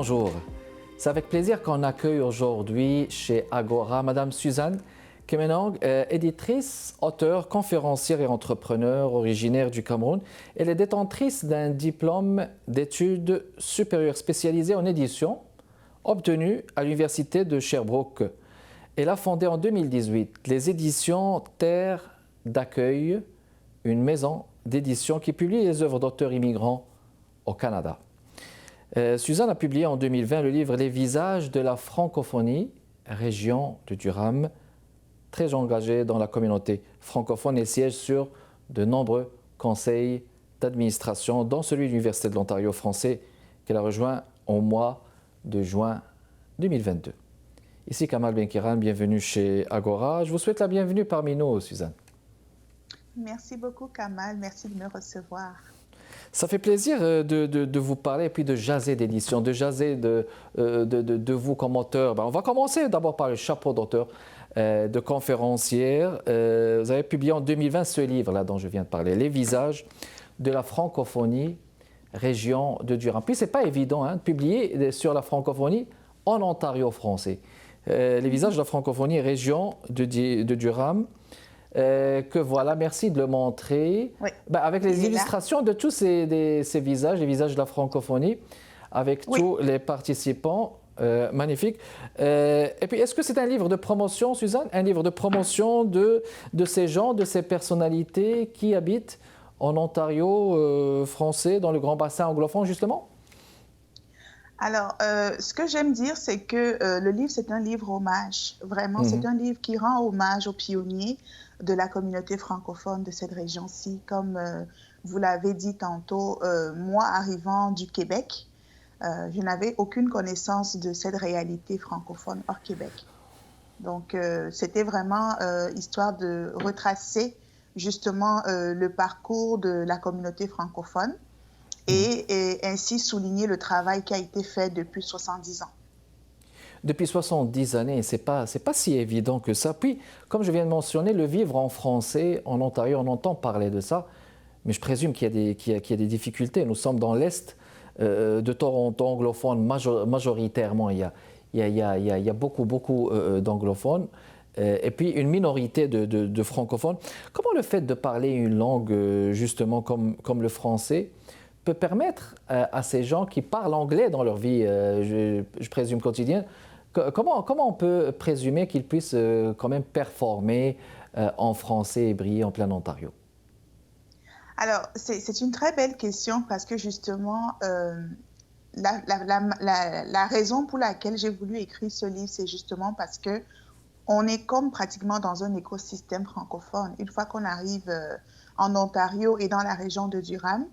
Bonjour. C'est avec plaisir qu'on accueille aujourd'hui chez Agora Madame Suzanne Kemenang, éditrice, auteure, conférencière et entrepreneur originaire du Cameroun. Elle est détentrice d'un diplôme d'études supérieures spécialisé en édition, obtenu à l'Université de Sherbrooke. Elle a fondé en 2018 les éditions Terre d'accueil, une maison d'édition qui publie les œuvres d'auteurs immigrants au Canada. Suzanne a publié en 2020 le livre Les visages de la francophonie, région de Durham, très engagée dans la communauté francophone et siège sur de nombreux conseils d'administration, dont celui de l'Université de l'Ontario français qu'elle a rejoint au mois de juin 2022. Ici Kamal Benkiran, bienvenue chez Agora. Je vous souhaite la bienvenue parmi nous, Suzanne. Merci beaucoup Kamal, merci de me recevoir. Ça fait plaisir de vous parler et puis de jaser d'édition, de jaser de vous comme auteur. On va commencer d'abord par le chapeau d'auteur, de conférencière. Vous avez publié en 2020 ce livre-là dont je viens de parler, Les visages de la francophonie, région de Durham. Puis ce n'est pas évident de publier sur la francophonie en Ontario français. Les visages de la francophonie, région de Durham. Que voilà, merci de le montrer. Oui. Avec les illustrations de tous ces visages, les visages de la francophonie, avec tous les participants. Magnifique. Et puis, est-ce que c'est un livre de promotion, Suzanne? Un livre de promotion de ces gens, de ces personnalités qui habitent en Ontario français, dans le grand bassin anglophone, justement? Alors, ce que j'aime dire, c'est que le livre, c'est un livre hommage. Vraiment, c'est un livre qui rend hommage aux pionniers de la communauté francophone de cette région-ci. Comme vous l'avez dit tantôt, moi, arrivant du Québec, je n'avais aucune connaissance de cette réalité francophone hors Québec. Donc, c'était vraiment histoire de retracer justement le parcours de la communauté francophone et ainsi souligner le travail qui a été fait depuis 70 ans. Depuis 70 années, c'est pas si évident que ça. Puis, comme je viens de mentionner, le vivre en français, en Ontario, on entend parler de ça, mais je présume qu'il y a des difficultés. Nous sommes dans l'Est de Toronto, anglophone majoritairement. Il y a beaucoup d'anglophones et puis une minorité de francophones. Comment le fait de parler une langue justement comme le français peut permettre à ces gens qui parlent anglais dans leur vie, je présume quotidienne, comment on peut présumer qu'ils puissent quand même performer en français et briller en plein Ontario? Alors, c'est une très belle question parce que justement, la raison pour laquelle j'ai voulu écrire ce livre, c'est justement parce que on est comme pratiquement dans un écosystème francophone. Une fois qu'on arrive en Ontario et dans la région de Durham,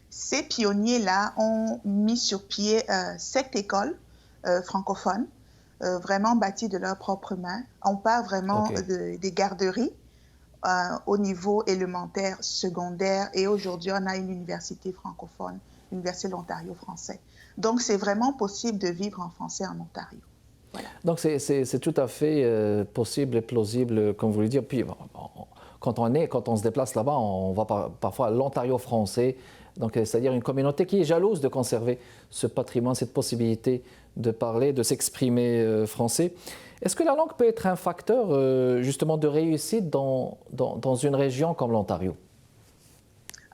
ces pionniers-là ont mis sur pied 7 écoles francophones, vraiment bâties de leurs propres mains. On part vraiment des garderies au niveau élémentaire, secondaire, et aujourd'hui, on a une université francophone, l'Université de l'Ontario français. Donc, c'est vraiment possible de vivre en français en Ontario. Voilà. Donc, c'est tout à fait possible et plausible, comme vous le dites. Puis, quand on se déplace là-bas, on va parfois à l'Ontario français, donc c'est-à-dire une communauté qui est jalouse de conserver ce patrimoine, cette possibilité de parler, de s'exprimer français. Est-ce que la langue peut être un facteur justement de réussite dans une région comme l'Ontario?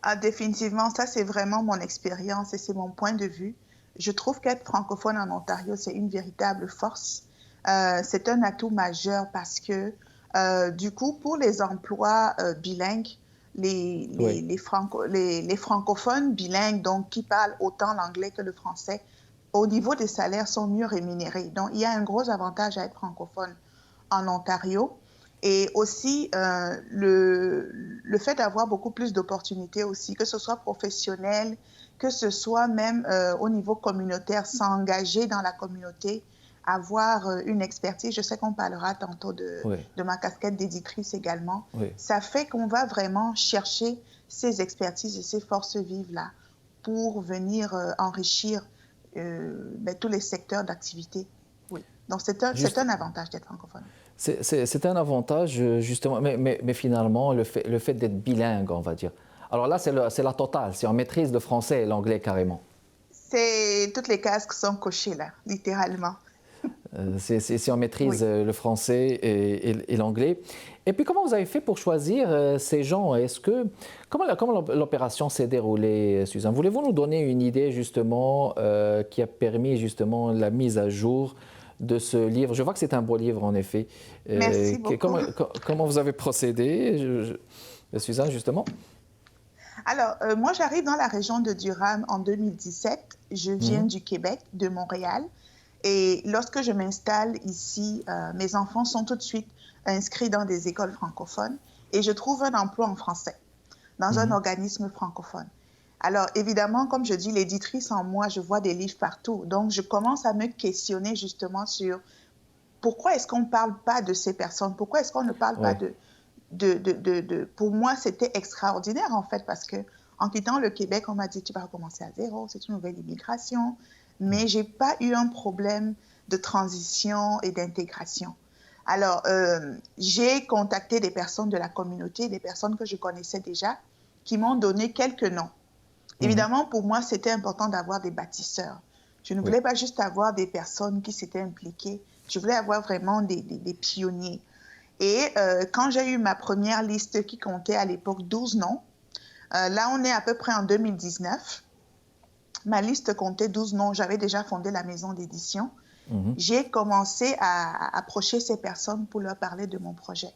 Ah, définitivement, ça c'est vraiment mon expérience et c'est mon point de vue. Je trouve qu'être francophone en Ontario, c'est une véritable force. C'est un atout majeur parce que du coup, pour les emplois bilingues, les francophones bilingues, donc qui parlent autant l'anglais que le français, au niveau des salaires, sont mieux rémunérés. Donc, il y a un gros avantage à être francophone en Ontario. Et aussi, le fait d'avoir beaucoup plus d'opportunités aussi, que ce soit professionnel, que ce soit même au niveau communautaire, s'engager dans la communauté, avoir une expertise. Je sais qu'on parlera tantôt de ma casquette d'éditrice également. Oui. Ça fait qu'on va vraiment chercher ces expertises et ces forces vives-là pour venir enrichir tous les secteurs d'activité. Oui. Donc, c'est un avantage d'être francophone. C'est un avantage, justement, mais finalement, le fait d'être bilingue, on va dire. Alors là, c'est la totale, c'est on maîtrise le français et l'anglais carrément. Toutes les cases qui sont cochées là, littéralement. Si on maîtrise Oui. le français et l'anglais. Et puis, comment vous avez fait pour choisir ces gens? Comment l'opération s'est déroulée, Suzanne? Voulez-vous nous donner une idée, justement, qui a permis, justement, la mise à jour de ce livre? Je vois que c'est un beau livre, en effet. Merci beaucoup. Comment vous avez procédé, Suzanne, justement? Alors, moi, j'arrive dans la région de Durham en 2017. Je viens du Québec, de Montréal. Et lorsque je m'installe ici, mes enfants sont tout de suite inscrits dans des écoles francophones et je trouve un emploi en français dans un organisme francophone. Alors, évidemment, comme je dis, l'éditrice en moi, je vois des livres partout. Donc, je commence à me questionner justement sur pourquoi est-ce qu'on ne parle pas de ces personnes? Pourquoi est-ce qu'on ne parle pas Pour moi, c'était extraordinaire, en fait, parce que en quittant le Québec, on m'a dit, tu vas recommencer à zéro, c'est une nouvelle immigration. Mais je n'ai pas eu un problème de transition et d'intégration. Alors, j'ai contacté des personnes de la communauté, des personnes que je connaissais déjà, qui m'ont donné quelques noms. Évidemment, pour moi, c'était important d'avoir des bâtisseurs. Je ne voulais pas juste avoir des personnes qui s'étaient impliquées. Je voulais avoir vraiment des pionniers. Et quand j'ai eu ma première liste qui comptait à l'époque 12 noms, là, on est à peu près en 2019. Ma liste comptait 12 noms. J'avais déjà fondé la maison d'édition. J'ai commencé à approcher ces personnes pour leur parler de mon projet.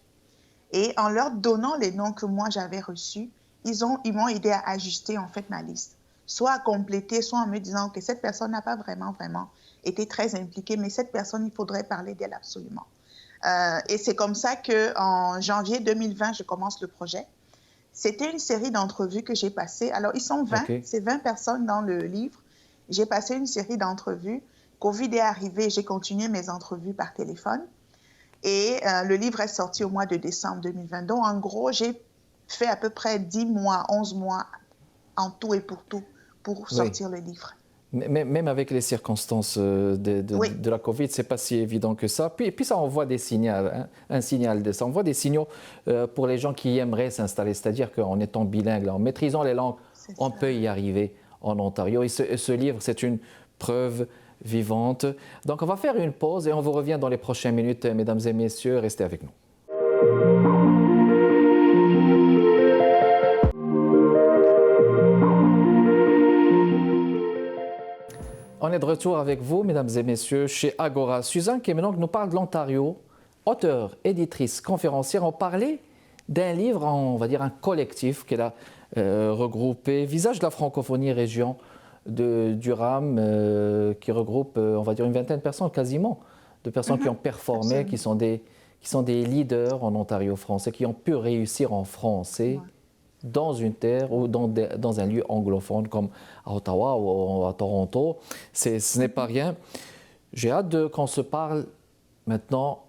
Et en leur donnant les noms que moi, j'avais reçus, ils m'ont aidé à ajuster en fait ma liste. Soit à compléter, soit en me disant que cette personne n'a pas vraiment été très impliquée, mais cette personne, il faudrait parler d'elle absolument. Et c'est comme ça qu'en janvier 2020, je commence le projet. C'était une série d'entrevues que j'ai passées. Alors, ils sont 20, c'est 20 personnes dans le livre. J'ai passé une série d'entrevues. Covid est arrivé, j'ai continué mes entrevues par téléphone. Et le livre est sorti au mois de décembre 2020. Donc, en gros, j'ai fait à peu près 10 mois, 11 mois en tout et pour tout pour sortir le livre. Même avec les circonstances de la Covid, ce n'est pas si évident que ça. Puis ça envoie des signaux, ça envoie des signaux pour les gens qui aimeraient s'installer. C'est-à-dire qu'en étant bilingue, en maîtrisant les langues, on peut y arriver en Ontario. Et ce livre, c'est une preuve vivante. Donc on va faire une pause et on vous revient dans les prochaines minutes, mesdames et messieurs. Restez avec nous. On est de retour avec vous, mesdames et messieurs, chez Agora. Suzanne Kemenong nous parle de l'Ontario, auteure, éditrice, conférencière. On parlait d'un livre, on va dire un collectif qu'elle a regroupé, Visage de la francophonie région de Durham, qui regroupe, on va dire, une vingtaine de personnes quasiment, de personnes qui ont performé, qui sont des leaders en Ontario français, qui ont pu réussir en français. Dans une terre ou dans un lieu anglophone comme à Ottawa ou à Toronto. Ce n'est pas rien. J'ai hâte qu'on se parle maintenant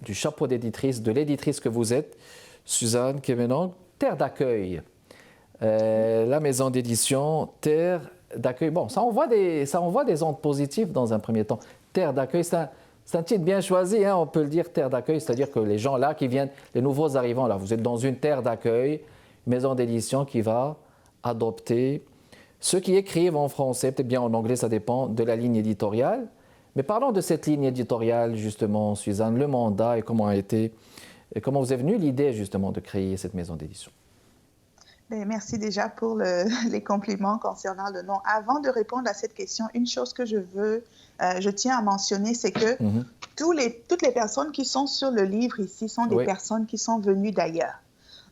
du chapeau d'éditrice, de l'éditrice que vous êtes, Suzanne Kemenong, Terre d'accueil. La maison d'édition, Terre d'accueil. Bon, ça envoie des ondes positives dans un premier temps. Terre d'accueil, c'est un titre bien choisi, hein, on peut le dire, Terre d'accueil, c'est-à-dire que les gens là qui viennent, les nouveaux arrivants là, vous êtes dans une terre d'accueil, maison d'édition qui va adopter ceux qui écrivent en français, peut-être bien en anglais, ça dépend de la ligne éditoriale. Mais parlons de cette ligne éditoriale, justement, Suzanne, le mandat et comment vous est venue l'idée, justement, de créer cette maison d'édition. Bien, merci déjà pour les compliments concernant le nom. Avant de répondre à cette question, une chose que je tiens à mentionner, c'est que toutes les personnes qui sont sur le livre ici sont des personnes qui sont venues d'ailleurs.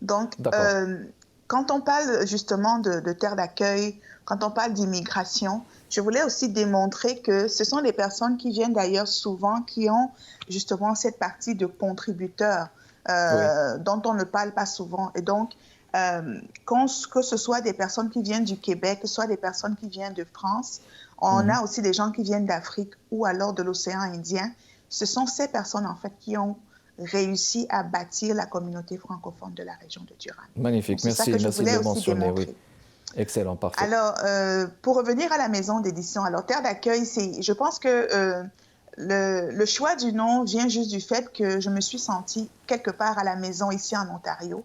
Donc, quand on parle justement de terre d'accueil, quand on parle d'immigration, je voulais aussi démontrer que ce sont des personnes qui viennent d'ailleurs souvent, qui ont justement cette partie de contributeurs dont on ne parle pas souvent. Et donc, que ce soit des personnes qui viennent du Québec, que ce soit des personnes qui viennent de France, on a aussi des gens qui viennent d'Afrique ou alors de l'océan Indien. Ce sont ces personnes, en fait, qui ont réussi à bâtir la communauté francophone de la région de Durham. Magnifique, merci de le mentionner. Oui. Excellent, parfait. Alors, pour revenir à la maison d'édition, alors Terre d'accueil, je pense que le choix du nom vient juste du fait que je me suis sentie quelque part à la maison ici en Ontario.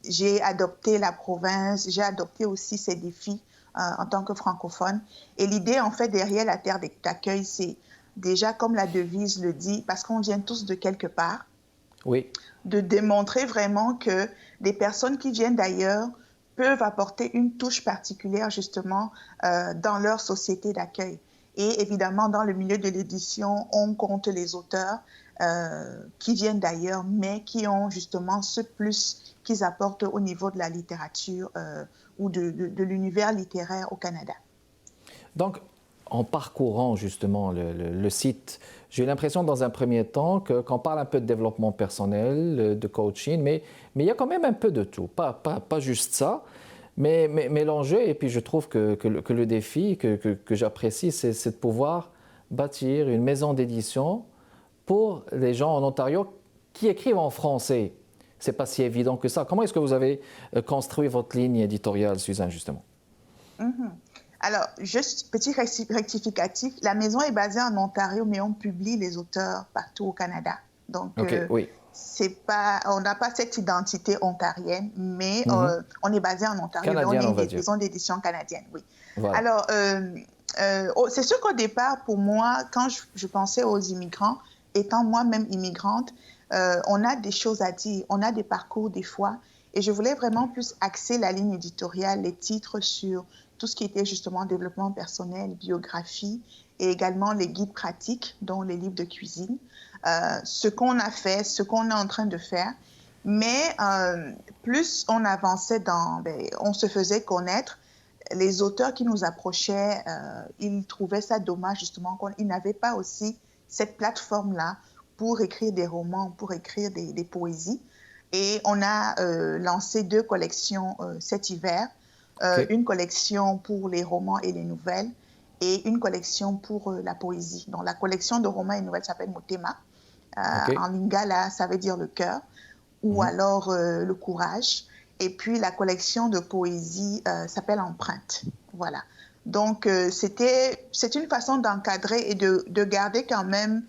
J'ai adopté la province, j'ai adopté aussi ses défis en tant que francophone. Et l'idée, en fait, derrière la terre d'accueil, c'est déjà, comme la devise le dit, parce qu'on vient tous de quelque part, Oui. de démontrer vraiment que des personnes qui viennent d'ailleurs peuvent apporter une touche particulière justement dans leur société d'accueil. Et évidemment, dans le milieu de l'édition, on compte les auteurs qui viennent d'ailleurs, mais qui ont justement ce plus qu'ils apportent au niveau de la littérature ou de l'univers littéraire au Canada. Donc, en parcourant justement le site, j'ai eu l'impression dans un premier temps qu'on parle un peu de développement personnel, de coaching, mais il y a quand même un peu de tout, pas juste ça. Mais l'enjeu, et puis je trouve que le défi que j'apprécie, c'est de pouvoir bâtir une maison d'édition pour les gens en Ontario qui écrivent en français. Ce n'est pas si évident que ça. Comment est-ce que vous avez construit votre ligne éditoriale, Suzanne, justement? Alors, juste petit rectificatif, la maison est basée en Ontario, mais on publie les auteurs partout au Canada. Donc, oui. on n'a pas cette identité ontarienne, mais on est basé en Ontario. Canadienne, on est une maison d'édition canadienne, oui. Voilà. Alors, c'est sûr qu'au départ, pour moi, quand je pensais aux immigrants, étant moi-même immigrante, on a des choses à dire, on a des parcours des fois, et je voulais vraiment plus axer la ligne éditoriale, les titres sur tout ce qui était justement développement personnel, biographie, et également les guides pratiques, dont les livres de cuisine, ce qu'on a fait, ce qu'on est en train de faire. Mais plus on avançait on se faisait connaître, les auteurs qui nous approchaient, ils trouvaient ça dommage justement qu'ils n'avaient pas aussi cette plateforme-là pour écrire des romans, pour écrire des poésies. Et on a lancé 2 collections cet hiver. Une collection pour les romans et les nouvelles et une collection pour la poésie. Donc, la collection de romans et nouvelles s'appelle Motema. En lingala, ça veut dire le cœur ou alors le courage. Et puis, la collection de poésie s'appelle Empreinte. Voilà. Donc, c'est une façon d'encadrer et de garder quand même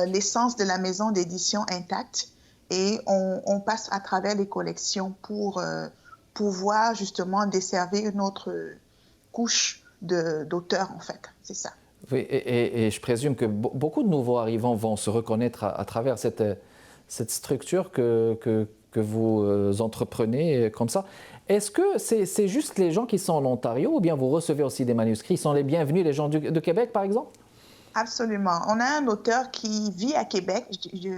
l'essence de la maison d'édition intacte. Et on passe à travers les collections pour pouvoir justement desservir une autre couche d'auteurs, en fait. C'est ça. Oui, et je présume que beaucoup de nouveaux arrivants vont se reconnaître à travers cette structure que vous entreprenez comme ça. Est-ce que c'est juste les gens qui sont en Ontario ou bien vous recevez aussi des manuscrits? Ils sont les bienvenus, les gens de Québec, par exemple? Absolument. On a un auteur qui vit à Québec,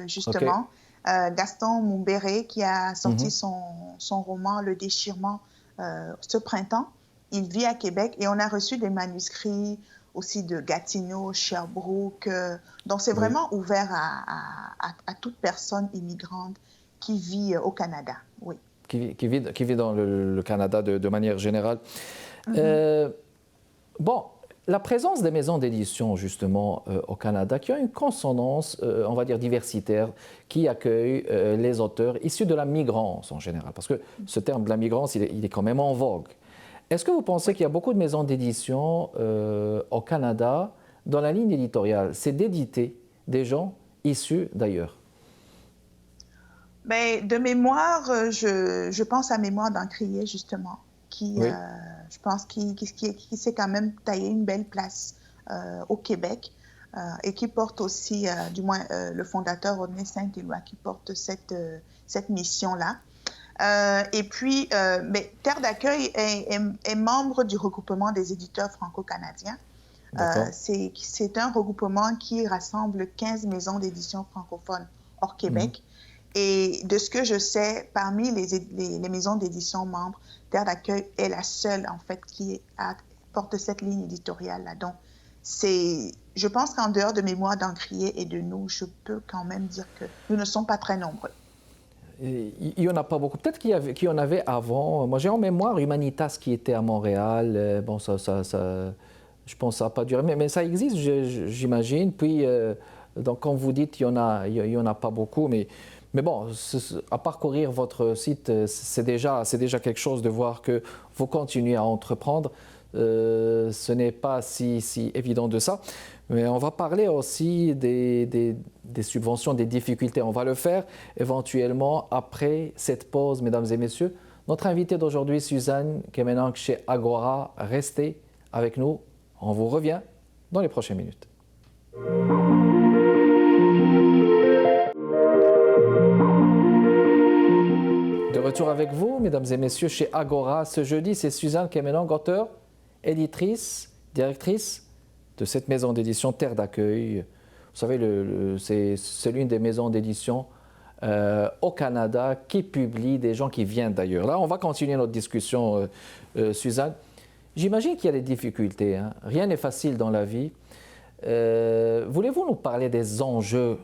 justement. Gaston Mumbere, qui a sorti son roman Le Déchirement ce printemps. Il vit à Québec et on a reçu des manuscrits aussi de Gatineau, Sherbrooke. Donc, c'est vraiment ouvert à toute personne immigrante qui vit au Canada. Oui. Qui vit dans le Canada de manière générale. Bon. La présence des maisons d'édition, justement, au Canada, qui ont une consonance, on va dire, diversitaire, qui accueille les auteurs issus de la migrance en général, parce que ce terme de la migrance, il est quand même en vogue. Est-ce que vous pensez qu'il y a beaucoup de maisons d'édition au Canada, dans la ligne éditoriale, c'est d'éditer des gens issus d'ailleurs? Ben, de mémoire, je pense à Mémoire d'Encrier, justement, qui, je pense, qui s'est quand même taillé une belle place au Québec et qui porte aussi, du moins le fondateur Rodney Saint-Éloi, qui porte cette mission-là. Et puis, Terre d'accueil est membre du regroupement des éditeurs franco-canadiens. C'est un regroupement qui rassemble 15 maisons d'édition francophones hors Québec. Et de ce que je sais, parmi les maisons d'édition membres, Terre d'accueil est la seule, en fait, qui porte cette ligne éditoriale-là. Donc, je pense qu'en dehors de Mémoire d'Encrier et de nous, je peux quand même dire que nous ne sommes pas très nombreux. Il n'y en a pas beaucoup. Peut-être qu'il y en avait avant. Moi, j'ai en mémoire Humanitas qui était à Montréal. Bon, ça je pense que ça n'a pas duré. Mais ça existe, j'imagine. Puis, donc, comme vous dites, il n'y en a pas beaucoup. Mais bon, à parcourir votre site, c'est déjà quelque chose de voir que vous continuez à entreprendre. Ce n'est pas si évident de ça. Mais on va parler aussi des subventions, des difficultés. On va le faire éventuellement après cette pause, mesdames et messieurs. Notre invitée d'aujourd'hui, Suzanne Kemenang chez Agora. Restez avec nous, on vous revient dans les prochaines minutes. De retour avec vous, mesdames et messieurs, chez Agora. Ce jeudi, c'est Suzanne Kemenang, auteure, éditrice, directrice de cette maison d'édition Terre d'accueil. Vous savez, c'est l'une des maisons d'édition au Canada qui publie des gens qui viennent d'ailleurs. Là, on va continuer notre discussion, Suzanne. J'imagine qu'il y a des difficultés, hein. Rien n'est facile dans la vie. Voulez-vous nous parler des enjeux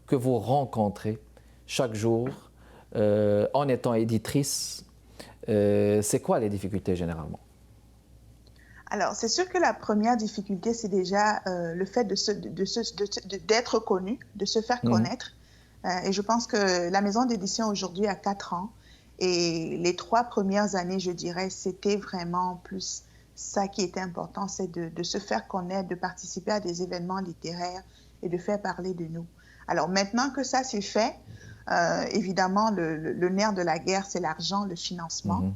que vous rencontrez chaque jour en étant éditrice? C'est quoi les difficultés généralement? Alors, c'est sûr que la première difficulté, c'est déjà le fait d'être connu, de se faire connaître. Et je pense que la maison d'édition aujourd'hui a 4 ans. Et les 3 premières années, je dirais, c'était vraiment plus ça qui était important, c'est de se faire connaître, de participer à des événements littéraires et de faire parler de nous. Alors maintenant que ça c'est fait, évidemment, le nerf de la guerre, c'est l'argent, le financement.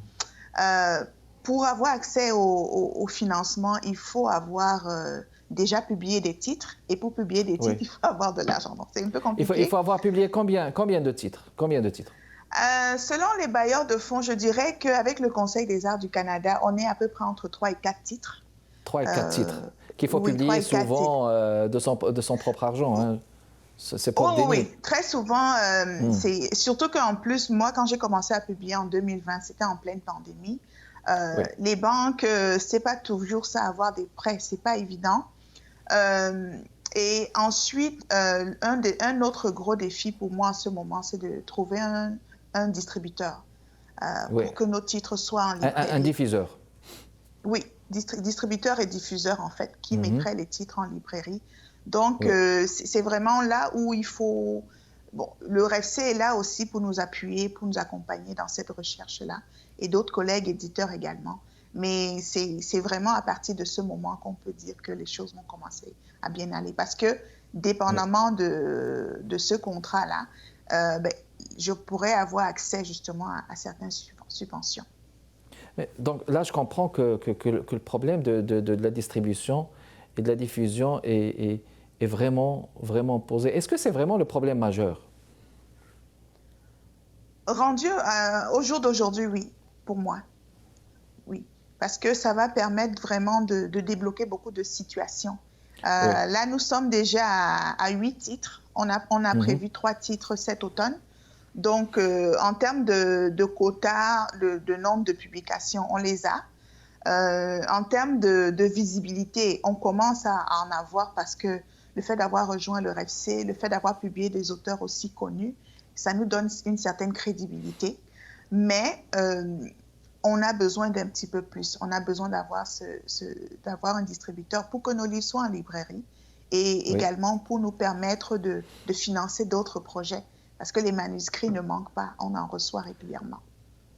Pour avoir accès au financement, il faut avoir déjà publié des titres. Et pour publier des titres, il faut avoir de l'argent. Donc, c'est un peu compliqué. Il faut avoir publié combien de titres? Selon les bailleurs de fonds, je dirais qu'avec le Conseil des arts du Canada, on est à peu près entre 3 et 4 titres. 3 et 4 titres qu'il faut publier souvent de son propre argent. Hein. C'est pour oui, très souvent. C'est surtout qu'en plus, moi, quand j'ai commencé à publier en 2020, c'était en pleine pandémie. Les banques, c'est pas toujours ça, avoir des prêts, c'est pas évident. Et ensuite, un autre gros défi pour moi en ce moment, c'est de trouver un distributeur pour que nos titres soient en librairie. Un diffuseur. Oui, distributeur et diffuseur en fait, qui mettrait les titres en librairie. Donc, c'est vraiment là où il faut... Bon, le RFC est là aussi pour nous appuyer, pour nous accompagner dans cette recherche-là, et d'autres collègues éditeurs également. Mais c'est vraiment à partir de ce moment qu'on peut dire que les choses vont commencer à bien aller. Parce que, dépendamment de ce contrat-là, je pourrais avoir accès justement à certaines subventions. Donc là, je comprends que le problème de la distribution et de la diffusion est vraiment posé. Est-ce que c'est vraiment le problème majeur? Rendu au jour d'aujourd'hui, oui, pour moi. Oui, parce que ça va permettre vraiment de débloquer beaucoup de situations. Là, nous sommes déjà à 8 titres. On a prévu 3 titres cet automne. Donc, en termes de quotas, de nombre de publications, on les a. En termes de visibilité, on commence à en avoir parce que le fait d'avoir rejoint le RFC, le fait d'avoir publié des auteurs aussi connus, ça nous donne une certaine crédibilité. Mais on a besoin d'un petit peu plus. On a besoin d'avoir un distributeur pour que nos livres soient en librairie et également pour nous permettre de financer d'autres projets. Parce que les manuscrits ne manquent pas, on en reçoit régulièrement.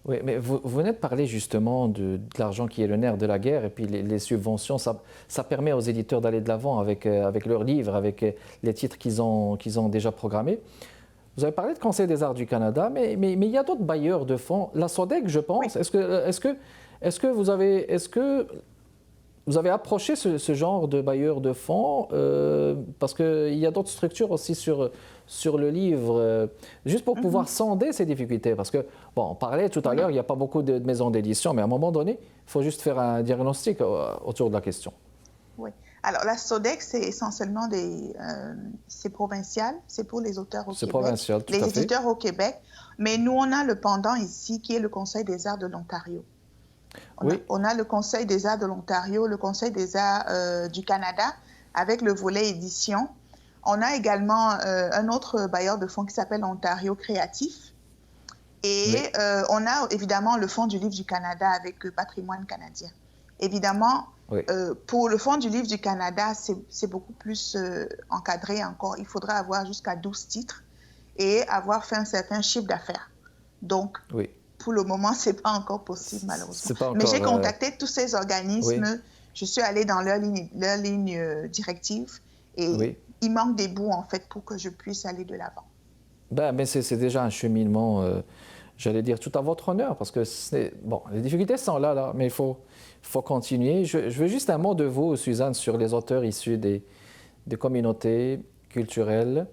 Oui, mais vous venez de parler justement de l'argent qui est le nerf de la guerre et puis les subventions, ça permet aux éditeurs d'aller de l'avant avec leurs livres, avec les titres qu'ils ont déjà programmés. Vous avez parlé de Conseil des arts du Canada, mais il y a d'autres bailleurs de fonds. La SODEC, je pense, est-ce que vous avez approché ce genre de bailleurs de fonds parce qu'il y a d'autres structures aussi sur le livre, juste pour pouvoir sonder ces difficultés. Parce que, bon, on parlait tout à l'heure, il n'y a pas beaucoup de maisons d'édition, mais à un moment donné, il faut juste faire un diagnostic autour de la question. Oui. Alors, la SODEC, c'est essentiellement c'est provincial, c'est pour les auteurs au Québec. C'est provincial, tout à fait. Les éditeurs au Québec. Mais nous, on a le pendant ici, qui est le Conseil des arts de l'Ontario. On a le Conseil des arts de l'Ontario, le Conseil des arts du Canada, avec le volet édition. On a également un autre bailleur de fonds qui s'appelle Ontario Créatif. Et on a évidemment le Fonds du livre du Canada avec Patrimoine canadien. Évidemment, pour le Fonds du livre du Canada, c'est beaucoup plus encadré encore. Il faudra avoir jusqu'à 12 titres et avoir fait un certain chiffre d'affaires. Donc, pour le moment, ce n'est pas encore possible, malheureusement. Mais j'ai contacté tous ces organismes. Je suis allée dans leur ligne directive et il manque des bouts, en fait, pour que je puisse aller de l'avant. Mais c'est déjà un cheminement, j'allais dire, tout à votre honneur, parce que bon, les difficultés sont là, mais il faut continuer. Je veux juste un mot de vous, Suzanne, sur les auteurs issus des communautés culturelles.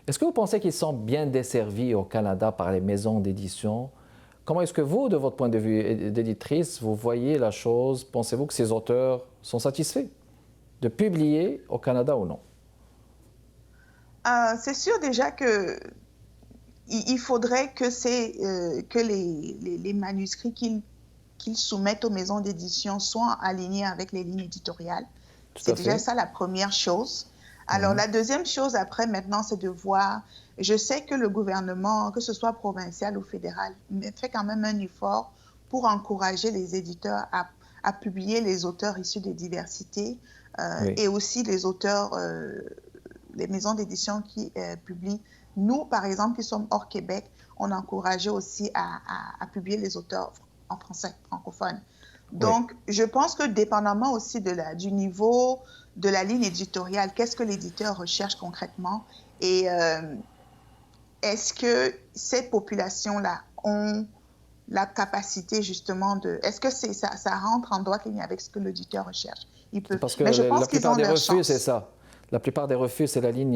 Est-ce que vous pensez qu'ils sont bien desservis au Canada par les maisons d'édition? Comment est-ce que vous, de votre point de vue d'éditrice, vous voyez la chose? Pensez-vous que ces auteurs sont satisfaits de publier au Canada ou non? C'est sûr déjà que il faudrait que, que les manuscrits qu'ils soumettent aux maisons d'édition soient alignés avec les lignes éditoriales. C'est déjà ça la première chose. Alors, la deuxième chose après, maintenant, c'est de voir, je sais que le gouvernement, que ce soit provincial ou fédéral, fait quand même un effort pour encourager les éditeurs à publier les auteurs issus des diversités et aussi les auteurs, les maisons d'édition qui publient. Nous, par exemple, qui sommes hors Québec, on encourageait aussi à publier les auteurs en français, francophone. Donc, je pense que dépendamment aussi du niveau de la ligne éditoriale, qu'est-ce que l'éditeur recherche concrètement et est-ce que ces populations-là ont la capacité justement de... Est-ce que ça rentre en droite ligne avec ce que l'éditeur recherche? Parce que la plupart des refus, c'est ça. La plupart des refus, c'est la ligne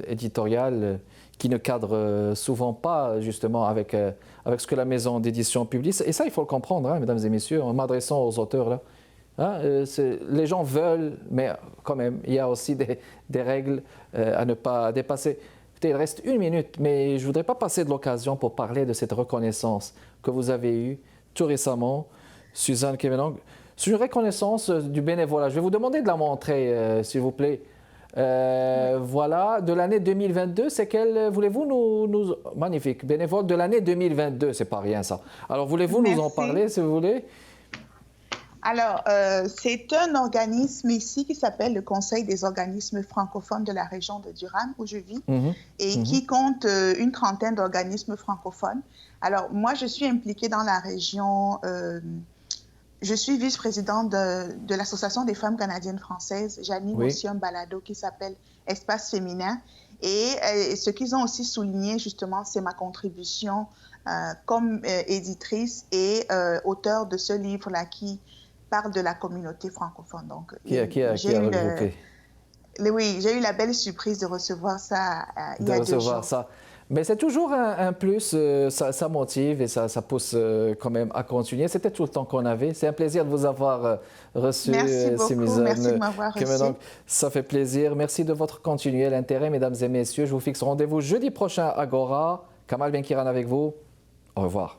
éditoriale qui ne cadre souvent pas justement avec ce que la maison d'édition publie. Et ça, il faut le comprendre, hein, mesdames et messieurs, en m'adressant aux auteurs là. Hein, les gens veulent, mais quand même, il y a aussi des règles à ne pas dépasser. Écoutez, il reste 1 minute, mais je ne voudrais pas passer de l'occasion pour parler de cette reconnaissance que vous avez eue tout récemment, Suzanne Kemenang. C'est une reconnaissance du bénévolat. Je vais vous demander de la montrer, s'il vous plaît. Voilà, de l'année 2022, c'est quelle, voulez-vous nous... Magnifique, bénévole de l'année 2022, c'est pas rien ça. Alors, voulez-vous nous en parler, si vous voulez? Alors, c'est un organisme ici qui s'appelle le Conseil des organismes francophones de la région de Durham, où je vis, et qui compte une trentaine d'organismes francophones. Alors, moi, je suis impliquée dans la région... je suis vice-présidente de l'Association des femmes canadiennes françaises. J'anime aussi un balado qui s'appelle Espace féminin. Et ce qu'ils ont aussi souligné, justement, c'est ma contribution comme éditrice et auteure de ce livre-là qui parle de la communauté francophone. Donc, j'ai eu la belle surprise de recevoir ça il y a 2 jours. Mais c'est toujours un plus, ça motive et ça pousse quand même à continuer. C'était tout le temps qu'on avait. C'est un plaisir de vous avoir reçu. Merci beaucoup, merci de m'avoir reçu. Donc, ça fait plaisir. Merci de votre continuel intérêt, mesdames et messieurs. Je vous fixe rendez-vous jeudi prochain à Agora. Kamal Benkiran avec vous. Au revoir.